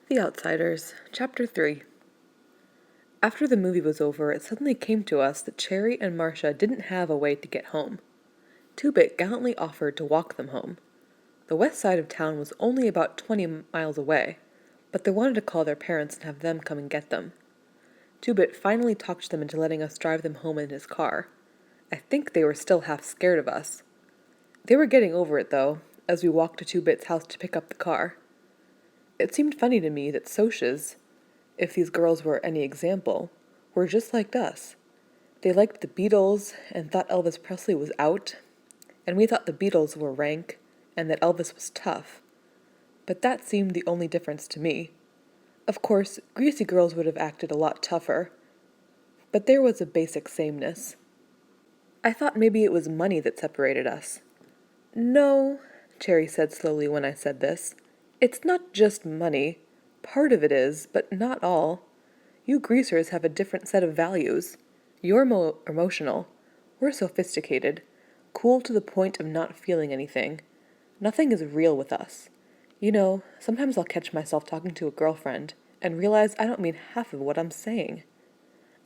The Outsiders, Chapter 3. After the movie was over, it suddenly came to us that Cherry and Marcia didn't have a way to get home. Two-Bit gallantly offered to walk them home. The west side of town was only about 20 miles away, but they wanted to call their parents and have them come and get them. Two-Bit finally talked them into letting us drive them home in his car. I think they were still half scared of us. They were getting over it, though, as we walked to Two-Bit's house to pick up the car. It seemed funny to me that Socias, if these girls were any example, were just like us. They liked the Beatles and thought Elvis Presley was out, and we thought the Beatles were rank and that Elvis was tough. But that seemed the only difference to me. Of course, greasy girls would have acted a lot tougher, but there was a basic sameness. I thought maybe it was money that separated us. No, Cherry said slowly when I said this. It's not just money. Part of it is, but not all. You greasers have a different set of values. You're emotional. We're sophisticated. Cool to the point of not feeling anything. Nothing is real with us. You know, sometimes I'll catch myself talking to a girlfriend and realize I don't mean half of what I'm saying.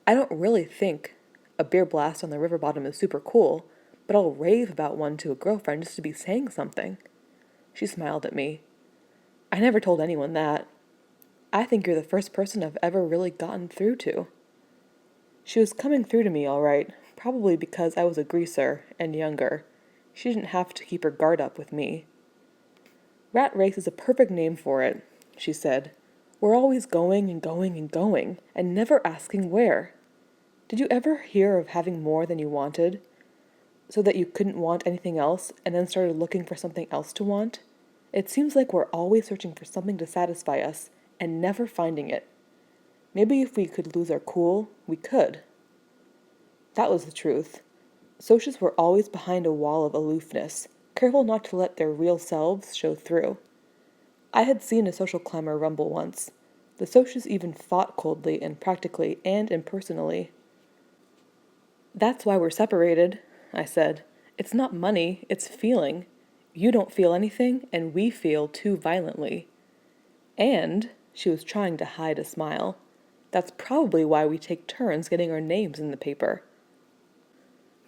I don't really think a beer blast on the river bottom is super cool, but I'll rave about one to a girlfriend just to be saying something. She smiled at me. I never told anyone that. I think you're the first person I've ever really gotten through to. She was coming through to me all right, probably because I was a greaser and younger. She didn't have to keep her guard up with me. Rat race is a perfect name for it, she said. We're always going and going and going, and never asking where. Did you ever hear of having more than you wanted, so that you couldn't want anything else, and then started looking for something else to want? It seems like we're always searching for something to satisfy us, and never finding it. Maybe if we could lose our cool, we could. That was the truth. Socias were always behind a wall of aloofness, careful not to let their real selves show through. I had seen a social climber rumble once. The Socias even fought coldly and practically and impersonally. That's why we're separated, I said. It's not money, it's feeling. You don't feel anything, and we feel too violently. And, she was trying to hide a smile, that's probably why we take turns getting our names in the paper.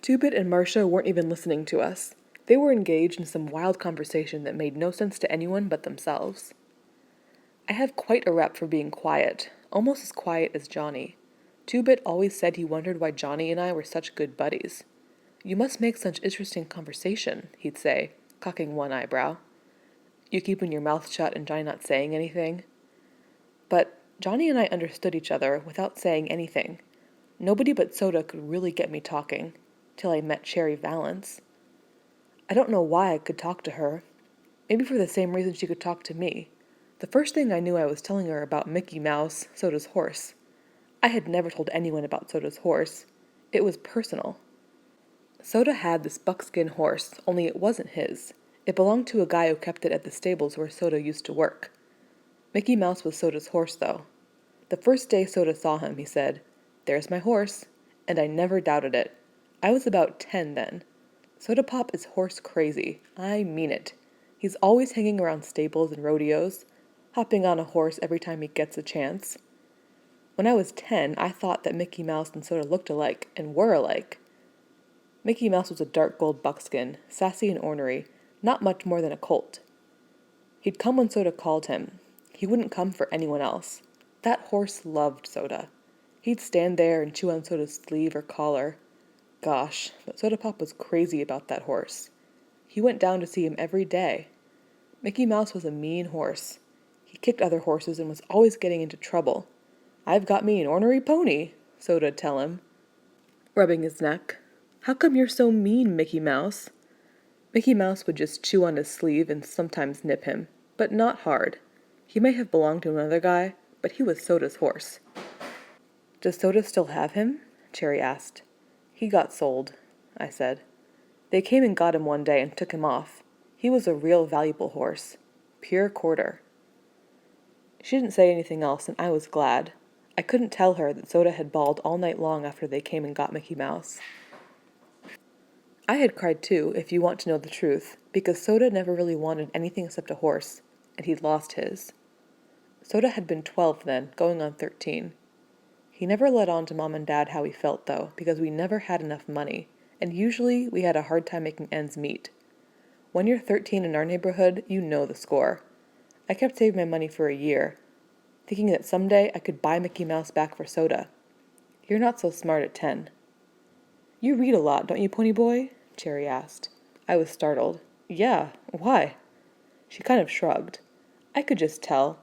Two-Bit and Marcia weren't even listening to us. They were engaged in some wild conversation that made no sense to anyone but themselves. I have quite a rep for being quiet, almost as quiet as Johnny. Two-Bit always said he wondered why Johnny and I were such good buddies. You must make such interesting conversation, he'd say, cocking one eyebrow. You keeping your mouth shut and Johnny not saying anything? But Johnny and I understood each other without saying anything. Nobody but Soda could really get me talking, till I met Cherry Valance. I don't know why I could talk to her. Maybe for the same reason she could talk to me. The first thing I knew I was telling her about Mickey Mouse, Soda's horse. I had never told anyone about Soda's horse. It was personal. Soda had this buckskin horse, only it wasn't his. It belonged to a guy who kept it at the stables where Soda used to work. Mickey Mouse was Soda's horse, though. The first day Soda saw him, he said, "There's my horse," and I never doubted it. I was about 10 then. Soda Pop is horse crazy. I mean it. He's always hanging around stables and rodeos, hopping on a horse every time he gets a chance. When I was 10, I thought that Mickey Mouse and Soda looked alike, and were alike. Mickey Mouse was a dark gold buckskin, sassy and ornery, not much more than a colt. He'd come when Soda called him. He wouldn't come for anyone else. That horse loved Soda. He'd stand there and chew on Soda's sleeve or collar. Gosh, but Soda Pop was crazy about that horse. He went down to see him every day. Mickey Mouse was a mean horse. He kicked other horses and was always getting into trouble. "I've got me an ornery pony," Soda'd tell him, rubbing his neck. "How come you're so mean, Mickey Mouse?" Mickey Mouse would just chew on his sleeve and sometimes nip him, but not hard. He may have belonged to another guy, but he was Soda's horse. "Does Soda still have him?" Cherry asked. "He got sold," I said. "They came and got him one day and took him off. He was a real valuable horse. Pure quarter." She didn't say anything else, and I was glad. I couldn't tell her that Soda had bawled all night long after they came and got Mickey Mouse. I had cried too, if you want to know the truth, because Soda never really wanted anything except a horse, and he'd lost his. Soda had been 12 then, going on 13. He never let on to Mom and Dad how he felt, though, because we never had enough money, and usually we had a hard time making ends meet. When you're 13 in our neighborhood, you know the score. I kept saving my money for a year, thinking that someday I could buy Mickey Mouse back for Soda. You're not so smart at 10. You read a lot, don't you, Pony Boy? Cherry asked. I was startled. Yeah, why? She kind of shrugged. I could just tell.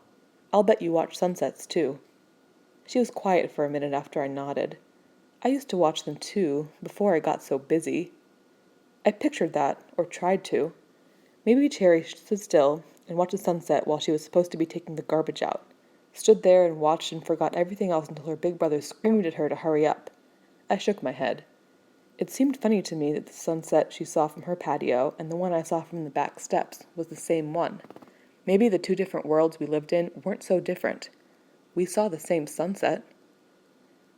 I'll bet you watch sunsets, too. She was quiet for a minute after I nodded. I used to watch them, too, before I got so busy. I pictured that, or tried to. Maybe Cherry stood still and watched the sunset while she was supposed to be taking the garbage out. Stood there and watched and forgot everything else until her big brother screamed at her to hurry up. I shook my head. It seemed funny to me that the sunset she saw from her patio and the one I saw from the back steps was the same one. Maybe the two different worlds we lived in weren't so different. We saw the same sunset.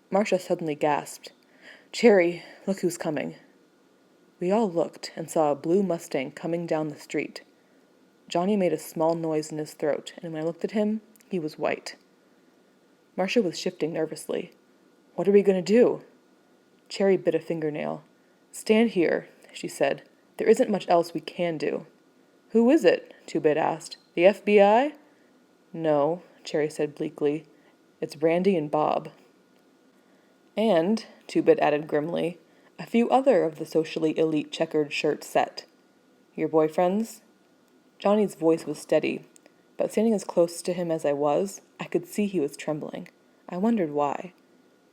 Marcia suddenly gasped. Cherry, look who's coming. We all looked and saw a blue Mustang coming down the street. Johnny made a small noise in his throat, and when I looked at him, he was white. Marcia was shifting nervously. What are we going to do? Cherry bit a fingernail. Stand here, she said. There isn't much else we can do. Who is it? Two-Bit asked. The FBI? No, Cherry said bleakly. It's Randy and Bob. And, Two-Bit added grimly, a few other of the socially elite checkered shirt set. Your boyfriends? Johnny's voice was steady, but standing as close to him as I was, I could see he was trembling. I wondered why.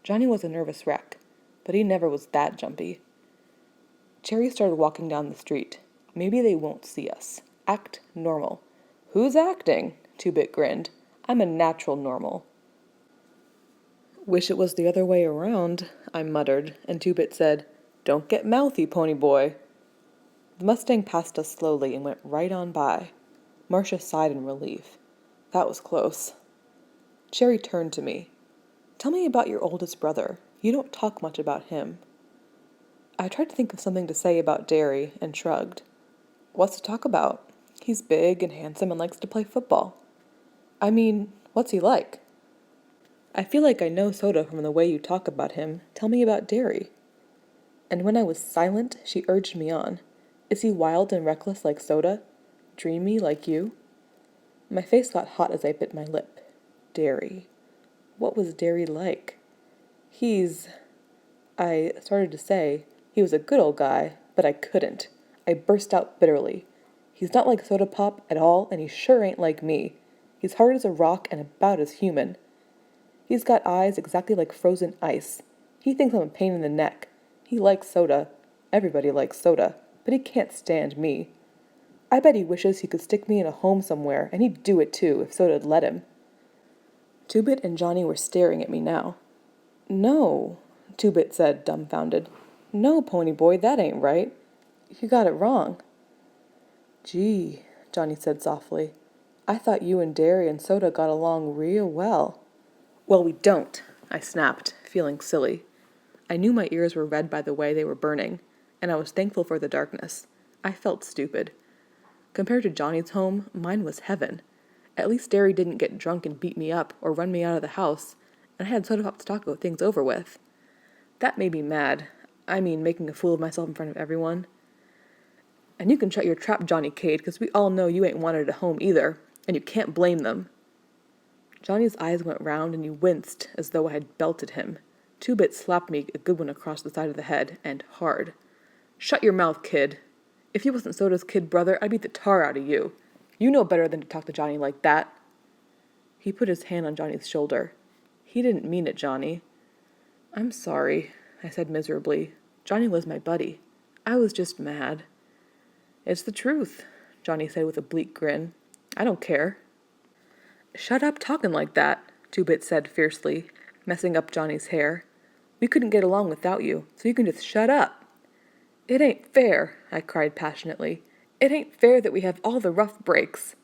Johnny was a nervous wreck, but he never was that jumpy. Cherry started walking down the street. Maybe they won't see us. Act normal. Who's acting? Two-Bit grinned. I'm a natural normal. Wish it was the other way around, I muttered, and Two-Bit said, Don't get mouthy, Pony Boy. The Mustang passed us slowly and went right on by. Marcia sighed in relief. That was close. Cherry turned to me. Tell me about your oldest brother. You don't talk much about him. I tried to think of something to say about Derry and shrugged. What's to talk about? He's big and handsome and likes to play football. I mean, what's he like? I feel like I know Soda from the way you talk about him. Tell me about Derry. And when I was silent, she urged me on. Is he wild and reckless like Soda? Dreamy like you? My face got hot as I bit my lip. Derry. What was Derry like? I started to say, he was a good old guy, but I couldn't. I burst out bitterly. He's not like Soda Pop at all, and he sure ain't like me. He's hard as a rock and about as human. He's got eyes exactly like frozen ice. He thinks I'm a pain in the neck. He likes Soda. Everybody likes Soda, but he can't stand me. I bet he wishes he could stick me in a home somewhere, and he'd do it too if Soda'd let him. Two-Bit and Johnny were staring at me now. No, Two-Bit said, dumbfounded. No, Pony Boy, that ain't right. You got it wrong. Gee, Johnny said softly. I thought you and Derry and Soda got along real well. Well, we don't, I snapped, feeling silly. I knew my ears were red by the way they were burning, and I was thankful for the darkness. I felt stupid. Compared to Johnny's home, mine was heaven. At least Derry didn't get drunk and beat me up or run me out of the house, and I had Soda Pop to talk about things over with. That made me mad. I mean, making a fool of myself in front of everyone. And you can shut your trap, Johnny Cade, because we all know you ain't wanted a home either, and you can't blame them. Johnny's eyes went round and he winced as though I had belted him. Two-Bit slapped me a good one across the side of the head, and hard. Shut your mouth, kid. If you wasn't Soda's kid brother, I'd beat the tar out of you. You know better than to talk to Johnny like that. He put his hand on Johnny's shoulder. He didn't mean it, Johnny. I'm sorry, I said miserably. Johnny was my buddy. I was just mad. It's the truth, Johnny said with a bleak grin. I don't care. Shut up talking like that, Two-Bit said fiercely, messing up Johnny's hair. We couldn't get along without you, so you can just shut up. It ain't fair, I cried passionately. It ain't fair that we have all the rough breaks.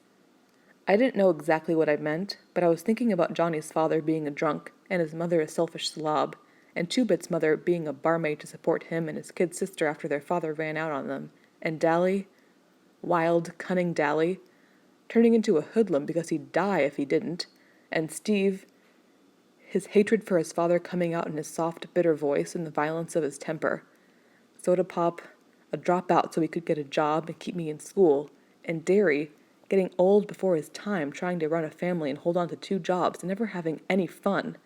I didn't know exactly what I meant, but I was thinking about Johnny's father being a drunk, and his mother a selfish slob, and Two-Bit's mother being a barmaid to support him and his kid sister after their father ran out on them, and Dally, wild, cunning Dally, turning into a hoodlum because he'd die if he didn't, and Steve, his hatred for his father coming out in his soft, bitter voice and the violence of his temper. Soda pop, a dropout so he could get a job and keep me in school, and Derry, getting old before his time, trying to run a family and hold on to 2 jobs and never having any fun.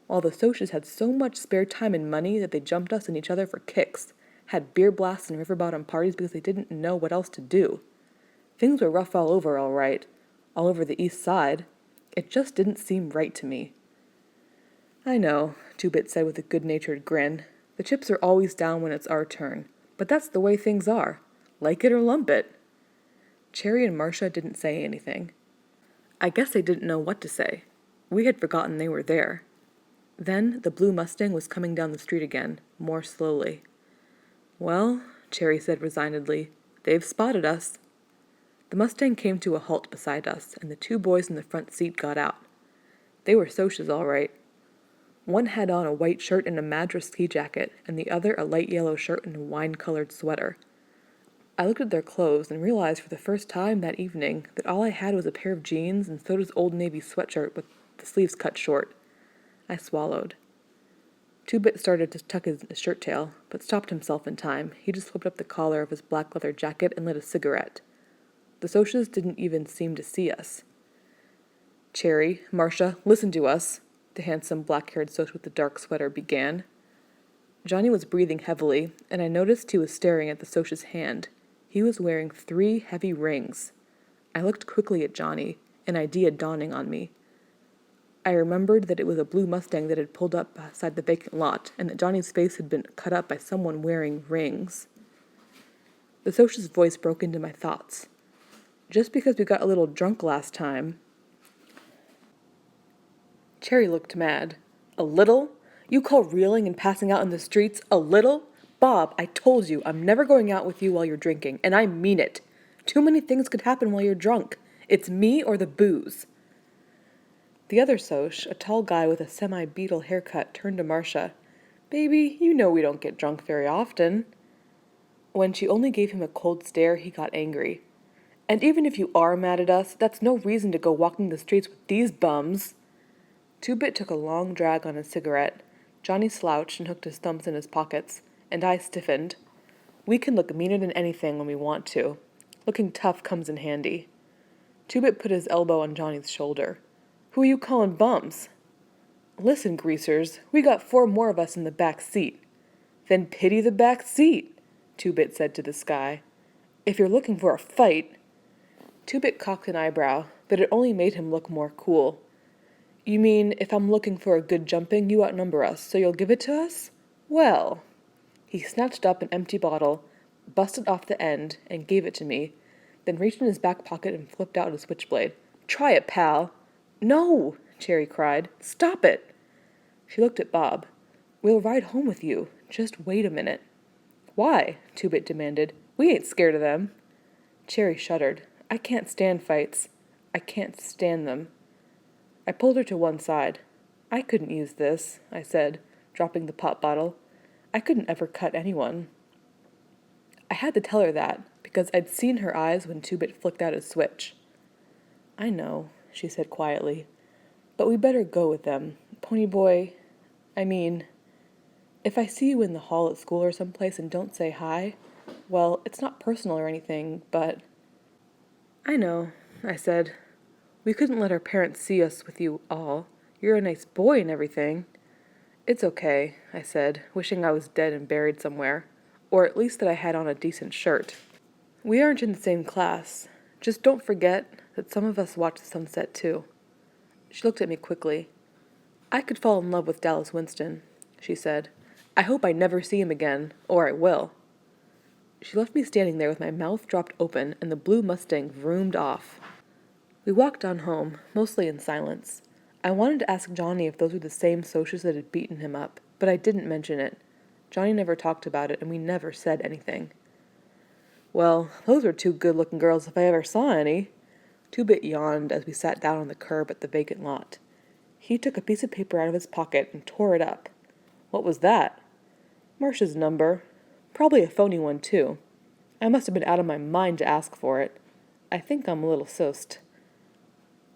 While the Socias had so much spare time and money that they jumped us and each other for kicks, had beer blasts and river bottom parties because they didn't know what else to do. Things were rough all right, all over the east side. It just didn't seem right to me. I know, Two-Bit said with a good-natured grin. The chips are always down when it's our turn, but that's the way things are. Like it or lump it. Cherry and Marcia didn't say anything. I guess they didn't know what to say. We had forgotten they were there. Then the blue Mustang was coming down the street again, more slowly. Well, Cherry said resignedly, they've spotted us. The Mustang came to a halt beside us, and the 2 boys in the front seat got out. They were Socias all right. One had on a white shirt and a Madras ski jacket, and the other a light yellow shirt and a wine-colored sweater. I looked at their clothes and realized for the first time that evening that all I had was a pair of jeans and Soda's Old Navy sweatshirt with the sleeves cut short. I swallowed. Two-Bit started to tuck his shirt tail, but stopped himself in time. He just flipped up the collar of his black leather jacket and lit a cigarette. The Socias didn't even seem to see us. Cherry, Marcia, listen to us, the handsome black-haired Soc with the dark sweater began. Johnny was breathing heavily, and I noticed he was staring at the Socia's hand. He was wearing 3 heavy rings. I looked quickly at Johnny, an idea dawning on me. I remembered that it was a blue Mustang that had pulled up beside the vacant lot, and that Johnny's face had been cut up by someone wearing rings. The Socia's voice broke into my thoughts. Just because we got a little drunk last time... Cherry looked mad. A little? You call reeling and passing out in the streets a little? Bob, I told you I'm never going out with you while you're drinking, and I mean it. Too many things could happen while you're drunk. It's me or the booze. The other Soc, a tall guy with a semi-beetle haircut, turned to Marcia. Baby, you know we don't get drunk very often. When she only gave him a cold stare, he got angry. And even if you are mad at us, that's no reason to go walking the streets with these bums. Two-Bit took a long drag on his cigarette. Johnny slouched and hooked his thumbs in his pockets, and I stiffened. We can look meaner than anything when we want to. Looking tough comes in handy. Two-Bit put his elbow on Johnny's shoulder. Who are you calling bums? Listen, greasers, we got 4 more of us in the back seat. Then pity the back seat, Two-Bit said to the sky. If you're looking for a fight... Two-Bit cocked an eyebrow, but it only made him look more cool. You mean, if I'm looking for a good jumping, you outnumber us, so you'll give it to us? Well... He snatched up an empty bottle, busted off the end, and gave it to me, then reached in his back pocket and flipped out a switchblade. Try it, pal. No, Cherry cried. Stop it. She looked at Bob. We'll ride home with you. Just wait a minute. Why? Two-Bit demanded. We ain't scared of them. Cherry shuddered. I can't stand fights. I can't stand them. I pulled her to one side. I couldn't use this, I said, dropping the pop bottle. I couldn't ever cut anyone. I had to tell her that, because I'd seen her eyes when Two-Bit flicked out his switch. I know, she said quietly, but we better go with them. Ponyboy, I mean, if I see you in the hall at school or someplace and don't say hi, well, it's not personal or anything, but... I know, I said. We couldn't let our parents see us with you all. You're a nice boy and everything. It's okay, I said, wishing I was dead and buried somewhere, or at least that I had on a decent shirt. We aren't in the same class. Just don't forget that some of us watch the sunset too. She looked at me quickly. I could fall in love with Dallas Winston, she said. I hope I never see him again, or I will. She left me standing there with my mouth dropped open and the blue Mustang vroomed off. We walked on home, mostly in silence. I wanted to ask Johnny if those were the same Socias that had beaten him up, but I didn't mention it. Johnny never talked about it, and we never said anything. Well, those were 2 good-looking girls if I ever saw any. Two-Bit yawned as we sat down on the curb at the vacant lot. He took a piece of paper out of his pocket and tore it up. What was that? Marcia's number. Probably a phony one, too. I must have been out of my mind to ask for it. I think I'm a little soused.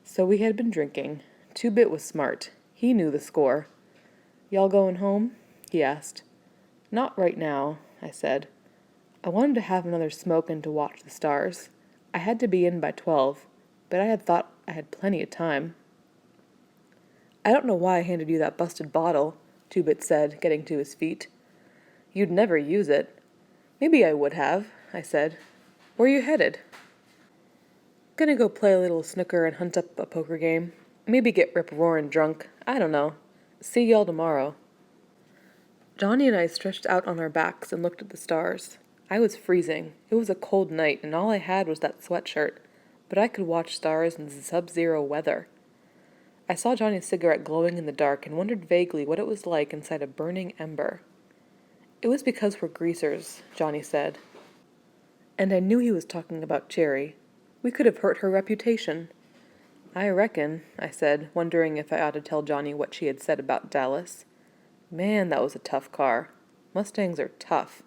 So we had been drinking. Two-Bit was smart. He knew the score. "Y'all going home?" he asked. "Not right now," I said. I wanted to have another smoke and to watch the stars. I had to be in by 12, but I had thought I had plenty of time. "I don't know why I handed you that busted bottle," Two-Bit said, getting to his feet. "You'd never use it." "Maybe I would have," I said. "Where you headed?" "Gonna go play a little snooker and hunt up a poker game. Maybe get rip-roaring drunk. I don't know. See y'all tomorrow." Johnny and I stretched out on our backs and looked at the stars. I was freezing. It was a cold night, and all I had was that sweatshirt, but I could watch stars in sub-zero weather. I saw Johnny's cigarette glowing in the dark and wondered vaguely what it was like inside a burning ember. "It was because we're greasers," Johnny said. And I knew he was talking about Cherry. We could have hurt her reputation. "I reckon," I said, wondering if I ought to tell Johnny what she had said about Dallas. Man, that was a tough car. Mustangs are tough.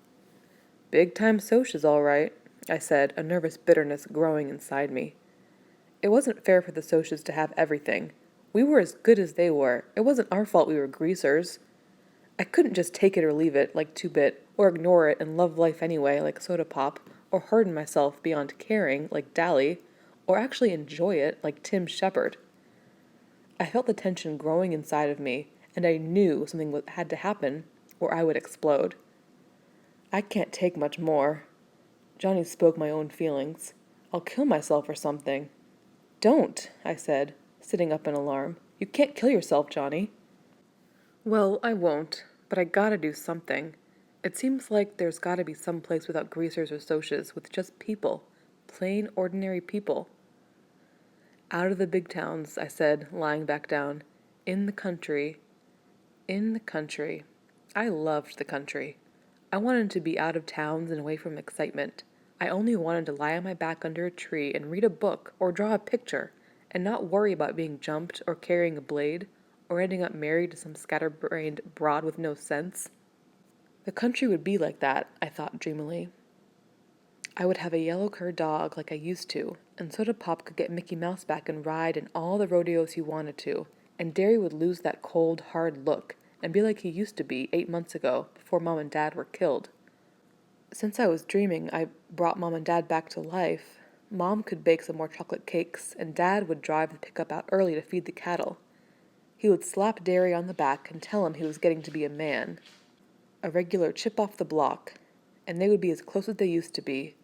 "Big-time Socs, all right," I said, a nervous bitterness growing inside me. It wasn't fair for the Socs to have everything. We were as good as they were. It wasn't our fault we were greasers. I couldn't just take it or leave it, like Two-Bit, or ignore it and love life anyway, like Soda Pop, or harden myself beyond caring, like Dally, or actually enjoy it, like Tim Shepard. I felt the tension growing inside of me, and I knew something had to happen, or I would explode. "I can't take much more." Johnny spoke my own feelings. "I'll kill myself or something." "Don't," I said, sitting up in alarm. "You can't kill yourself, Johnny." "Well, I won't, but I gotta do something. It seems like there's gotta be some place without greasers or Socs, with just people. Plain, ordinary people." "Out of the big towns," I said, lying back down. "In the country. In the country." I loved the country. I wanted to be out of towns and away from excitement. I only wanted to lie on my back under a tree and read a book or draw a picture and not worry about being jumped or carrying a blade or ending up married to some scatterbrained broad with no sense. The country would be like that, I thought dreamily. I would have a yellow-cur dog like I used to, and Soda Pop could get Mickey Mouse back and ride in all the rodeos he wanted to, and Derry would lose that cold, hard look and be like he used to be 8 months ago before Mom and Dad were killed. Since I was dreaming, I brought Mom and Dad back to life. Mom could bake some more chocolate cakes, and Dad would drive the pickup out early to feed the cattle. He would slap Derry on the back and tell him he was getting to be a man, a regular chip off the block, and they would be as close as they used to be.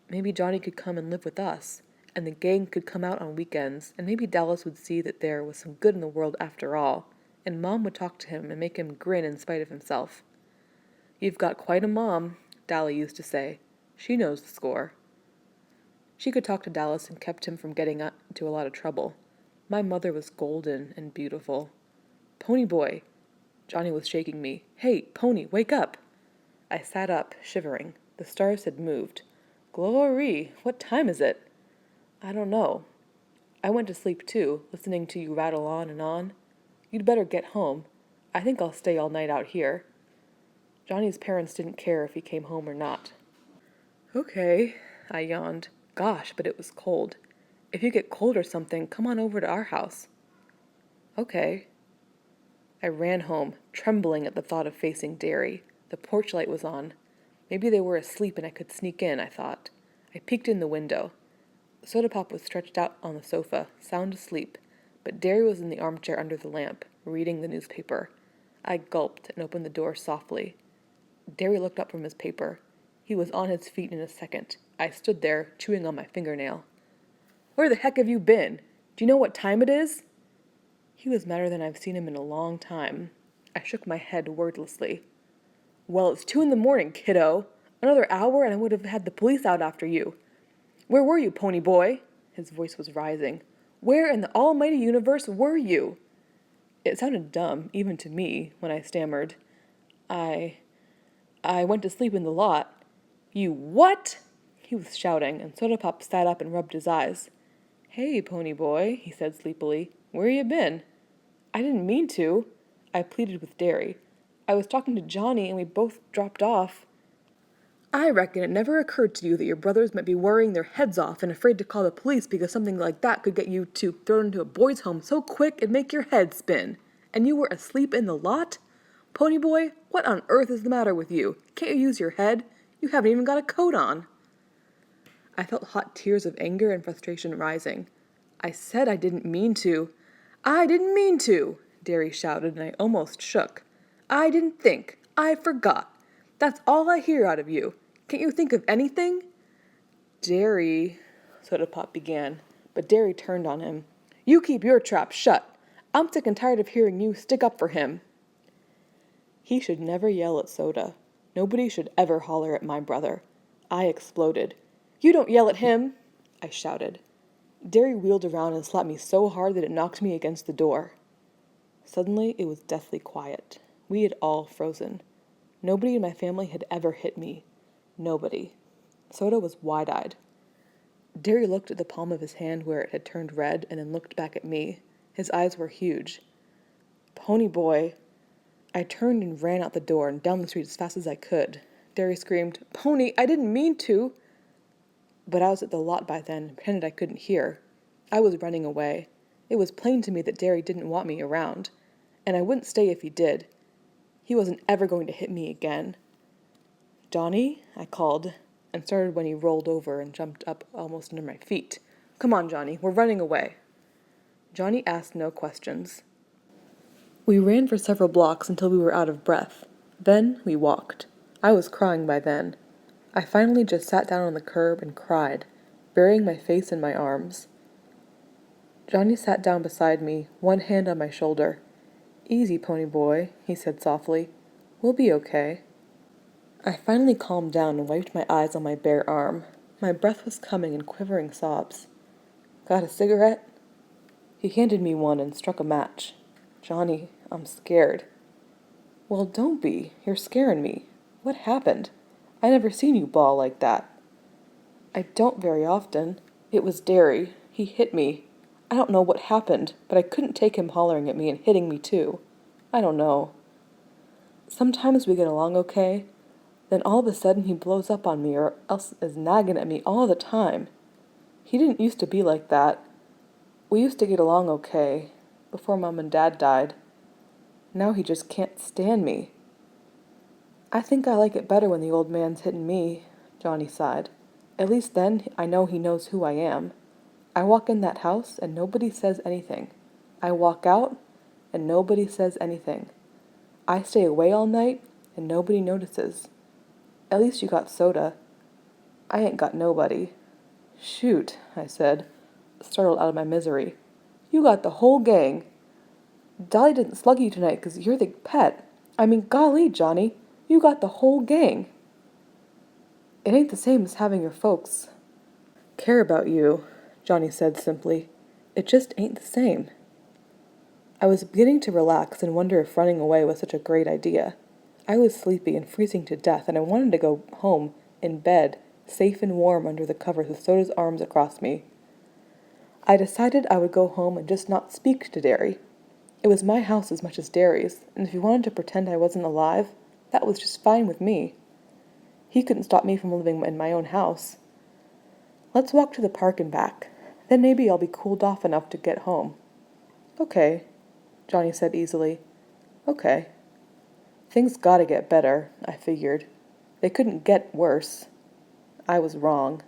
Maybe Johnny could come and live with us, and the gang could come out on weekends, and maybe Dallas would see that there was some good in the world after all, and Mom would talk to him and make him grin in spite of himself. "You've got quite a mom," Dally used to say. "She knows the score." She could talk to Dallas and kept him from getting into a lot of trouble. My mother was golden and beautiful. "Pony boy." Johnny was shaking me. "Hey, Pony, wake up." I sat up, shivering. The stars had moved. "Glory, what time is it?" "I don't know." "I went to sleep too, listening to you rattle on and on. You'd better get home. I think I'll stay all night out here." Johnny's parents didn't care if he came home or not. "Okay," I yawned. Gosh, but it was cold. "If you get cold or something, come on over to our house." "Okay." I ran home, trembling at the thought of facing Derry. The porch light was on. Maybe they were asleep and I could sneak in, I thought. I peeked in the window. Soda Pop was stretched out on the sofa, sound asleep, but Derry was in the armchair under the lamp, reading the newspaper. I gulped and opened the door softly. Derry looked up from his paper. He was on his feet in a second. I stood there, chewing on my fingernail. "Where the heck have you been? Do you know what time it is?" He was madder than I've seen him in a long time. I shook my head wordlessly. "Well, it's 2 a.m, kiddo. Another hour and I would have had the police out after you. Where were you, pony boy?" His voice was rising. "Where in the almighty universe were you?" It sounded dumb, even to me, when I stammered. I went to sleep in the lot." "You what?" He was shouting, and Soda Pop sat up and rubbed his eyes. "Hey, pony boy," he said sleepily. "Where you been?" "I didn't mean to," I pleaded with Derry. "I was talking to Johnny and we both dropped off." I reckon it never occurred to you that your brothers might be worrying their heads off and afraid to call the police because something like that could get you two thrown into a boys' home so quick it'd make your head spin. And you were asleep in the lot? Pony boy, what on earth is the matter with you? Can't you use your head? You haven't even got a coat on. I felt hot tears of anger and frustration rising. I said I didn't mean to. I didn't mean to, Derry shouted, and I almost shook. I didn't think. I forgot. That's all I hear out of you. Can't you think of anything? Derry, Soda Pop began, but Derry turned on him. You keep your trap shut. I'm sick and tired of hearing you stick up for him. He should never yell at Soda. Nobody should ever holler at my brother. I exploded. You don't yell at him, I shouted. Derry wheeled around and slapped me so hard that it knocked me against the door. Suddenly, it was deathly quiet. We had all frozen. Nobody in my family had ever hit me. Nobody. Soda was wide-eyed. Derry looked at the palm of his hand where it had turned red and then looked back at me. His eyes were huge. Pony boy. I turned and ran out the door and down the street as fast as I could. Derry screamed, Pony, I didn't mean to. But I was at the lot by then and pretended I couldn't hear. I was running away. It was plain to me that Derry didn't want me around, and I wouldn't stay if he did. He wasn't ever going to hit me again. Johnny, I called, and started when he rolled over and jumped up almost under my feet. Come on, Johnny, we're running away. Johnny asked no questions. We ran for several blocks until we were out of breath. Then we walked. I was crying by then. I finally just sat down on the curb and cried, burying my face in my arms. Johnny sat down beside me, one hand on my shoulder. Easy, Pony boy, he said softly. We'll be okay. I finally calmed down and wiped my eyes on my bare arm. My breath was coming in quivering sobs. Got a cigarette? He handed me one and struck a match. Johnny, I'm scared. Well, don't be. You're scaring me. What happened? I never seen you bawl like that. I don't very often. It was Derry. He hit me. I don't know what happened, but I couldn't take him hollering at me and hitting me too. I don't know. Sometimes we get along okay, then all of a sudden he blows up on me or else is nagging at me all the time. He didn't used to be like that. We used to get along okay, before Mom and Dad died. Now he just can't stand me. I think I like it better when the old man's hitting me, Johnny sighed. At least then I know he knows who I am. I walk in that house and nobody says anything. I walk out and nobody says anything. I stay away all night and nobody notices. At least you got Soda. I ain't got nobody. Shoot, I said, startled out of my misery. You got the whole gang. Dolly didn't slug you tonight 'cause you're the pet. I mean, golly, Johnny, you got the whole gang. It ain't the same as having your folks care about you, Johnny said simply. It just ain't the same. I was beginning to relax and wonder if running away was such a great idea. I was sleepy and freezing to death, and I wanted to go home, in bed, safe and warm under the covers with Soda's arms across me. I decided I would go home and just not speak to Derry. It was my house as much as Derry's, and if he wanted to pretend I wasn't alive, that was just fine with me. He couldn't stop me from living in my own house. Let's walk to the park and back. Then maybe I'll be cooled off enough to get home. Okay, Johnny said easily. Okay. Things gotta get better, I figured. They couldn't get worse. I was wrong.